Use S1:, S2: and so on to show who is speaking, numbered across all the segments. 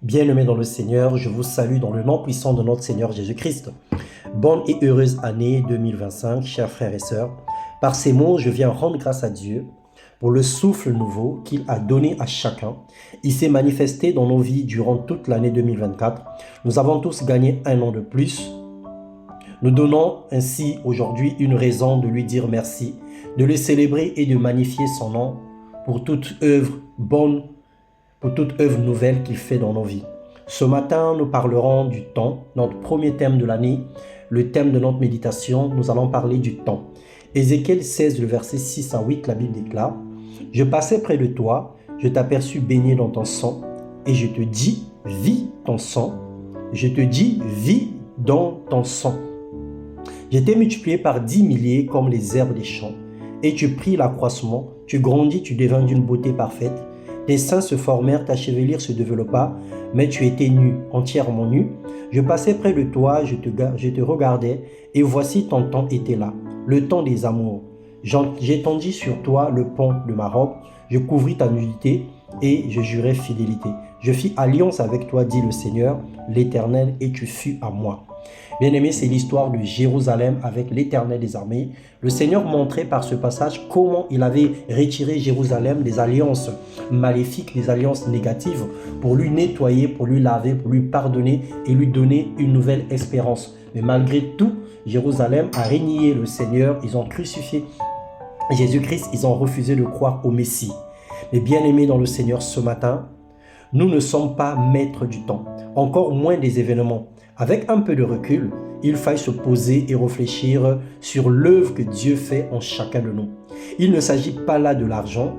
S1: Bien-aimés dans le Seigneur, je vous salue dans le nom puissant de notre Seigneur Jésus-Christ. Bonne et heureuse année 2025, chers frères et sœurs. Par ces mots, je viens rendre grâce à Dieu pour le souffle nouveau qu'il a donné à chacun. Il s'est manifesté dans nos vies durant toute l'année 2024. Nous avons tous gagné un an de plus. Nous donnons ainsi aujourd'hui une raison de lui dire merci, de le célébrer et de magnifier son nom pour toute œuvre bonne, pour toute œuvre nouvelle qu'il fait dans nos vies. Ce matin, nous parlerons du temps, notre premier thème de l'année, le thème de notre méditation, nous allons parler du temps. Ézéchiel 16, le verset 6 à 8, la Bible déclare « Je passais près de toi, je t'aperçus baigné dans ton sang, et je te dis, vis ton sang. Je te dis, vis dans ton sang. Je t'ai multiplié par 10 milliers comme les herbes des champs, et tu pris l'accroissement, tu grandis, tu devins d'une beauté parfaite. Tes seins se formèrent, ta chevelure se développa, mais tu étais nu, entièrement nu. Je passais près de toi, je te regardais, et voici ton temps était là, le temps des amours. J'étendis sur toi le pont de ma robe, je couvris ta nudité, et je jurai fidélité. Je fis alliance avec toi, dit le Seigneur, l'Éternel, et tu fus à moi. Bien-aimé, c'est l'histoire de Jérusalem avec l'Éternel des armées. Le Seigneur montrait par ce passage comment il avait retiré Jérusalem des alliances maléfiques, des alliances négatives, pour lui nettoyer, pour lui laver, pour lui pardonner et lui donner une nouvelle espérance. Mais malgré tout, Jérusalem a renié le Seigneur, ils ont crucifié Jésus-Christ, ils ont refusé de croire au Messie. Mais bien-aimés dans le Seigneur, ce matin, nous ne sommes pas maîtres du temps, encore moins des événements. Avec un peu de recul, il faille se poser et réfléchir sur l'œuvre que Dieu fait en chacun de nous. Il ne s'agit pas là de l'argent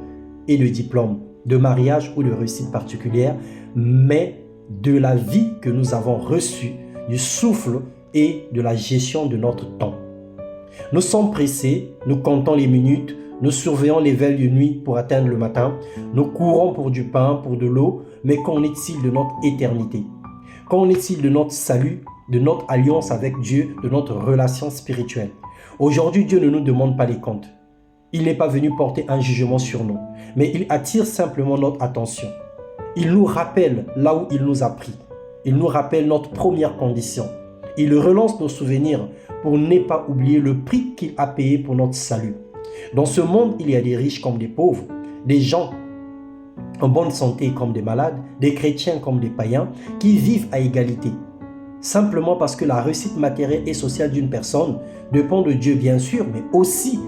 S1: et de diplôme, de mariage ou de réussite particulière, mais de la vie que nous avons reçue, du souffle et de la gestion de notre temps. Nous sommes pressés, nous comptons les minutes, nous surveillons les veilles de nuit pour atteindre le matin, nous courons pour du pain, pour de l'eau, mais qu'en est-il de notre éternité ? Qu'en est-il de notre salut, de notre alliance avec Dieu, de notre relation spirituelle? Aujourd'hui, Dieu ne nous demande pas les comptes. Il n'est pas venu porter un jugement sur nous, mais il attire simplement notre attention. Il nous rappelle là où il nous a pris. Il nous rappelle notre première condition. Il relance nos souvenirs pour ne pas oublier le prix qu'il a payé pour notre salut. Dans ce monde, il y a des riches comme des pauvres, des gens en bonne santé comme des malades, des chrétiens comme des païens, qui vivent à égalité. Simplement parce que la réussite matérielle et sociale d'une personne dépend de Dieu bien sûr, mais aussi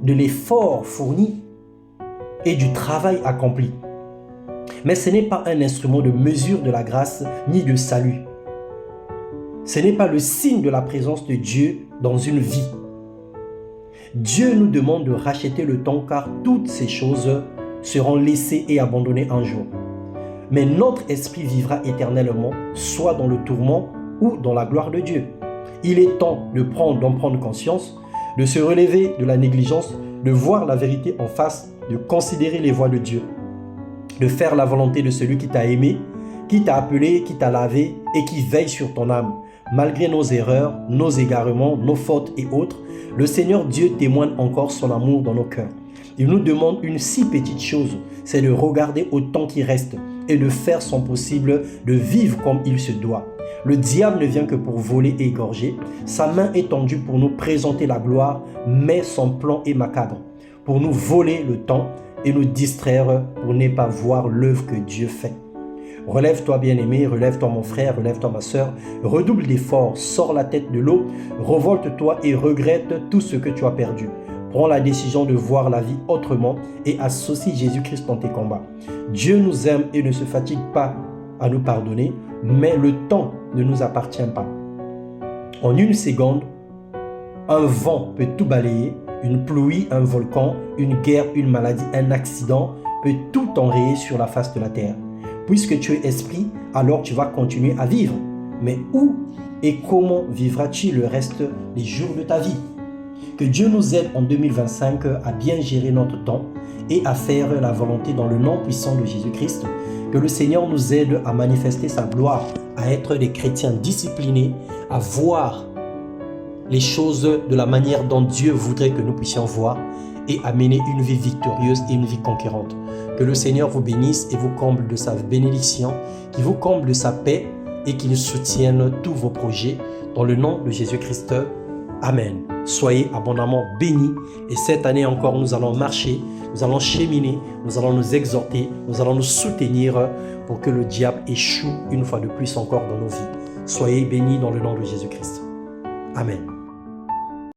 S1: de l'effort fourni et du travail accompli. Mais ce n'est pas un instrument de mesure de la grâce ni de salut. Ce n'est pas le signe de la présence de Dieu dans une vie. Dieu nous demande de racheter le temps car toutes ces choses seront laissés et abandonnés un jour. Mais notre esprit vivra éternellement, soit dans le tourment ou dans la gloire de Dieu. Il est temps d'en prendre conscience, de se relever de la négligence, de voir la vérité en face, de considérer les voies de Dieu, de faire la volonté de celui qui t'a aimé, qui t'a appelé, qui t'a lavé et qui veille sur ton âme. Malgré nos erreurs, nos égarements, nos fautes et autres, le Seigneur Dieu témoigne encore son amour dans nos cœurs. Il nous demande une si petite chose, c'est de regarder au temps qui reste et de faire son possible, de vivre comme il se doit. Le diable ne vient que pour voler et égorger. Sa main est tendue pour nous présenter la gloire, mais son plan est macabre, pour nous voler le temps et nous distraire pour ne pas voir l'œuvre que Dieu fait. Relève-toi bien-aimé, relève-toi mon frère, relève-toi ma sœur, redouble d'efforts, sors la tête de l'eau, révolte-toi et regrette tout ce que tu as perdu. Prends la décision de voir la vie autrement et associe Jésus-Christ dans tes combats. Dieu nous aime et ne se fatigue pas à nous pardonner, mais le temps ne nous appartient pas. En une seconde, un vent peut tout balayer, une pluie, un volcan, une guerre, une maladie, un accident peut tout enrayer sur la face de la terre. Puisque tu es esprit, alors tu vas continuer à vivre. Mais où et comment vivras-tu le reste des jours de ta vie? Que Dieu nous aide en 2025 à bien gérer notre temps et à faire la volonté dans le nom puissant de Jésus-Christ. Que le Seigneur nous aide à manifester sa gloire, à être des chrétiens disciplinés, à voir les choses de la manière dont Dieu voudrait que nous puissions voir et à mener une vie victorieuse et une vie conquérante. Que le Seigneur vous bénisse et vous comble de sa bénédiction, qu'il vous comble de sa paix et qu'il soutienne tous vos projets. Dans le nom de Jésus-Christ, Amen. Soyez abondamment bénis et cette année encore, nous allons marcher, nous allons cheminer, nous allons nous exhorter, nous allons nous soutenir pour que le diable échoue une fois de plus encore dans nos vies. Soyez bénis dans le nom de Jésus-Christ. Amen.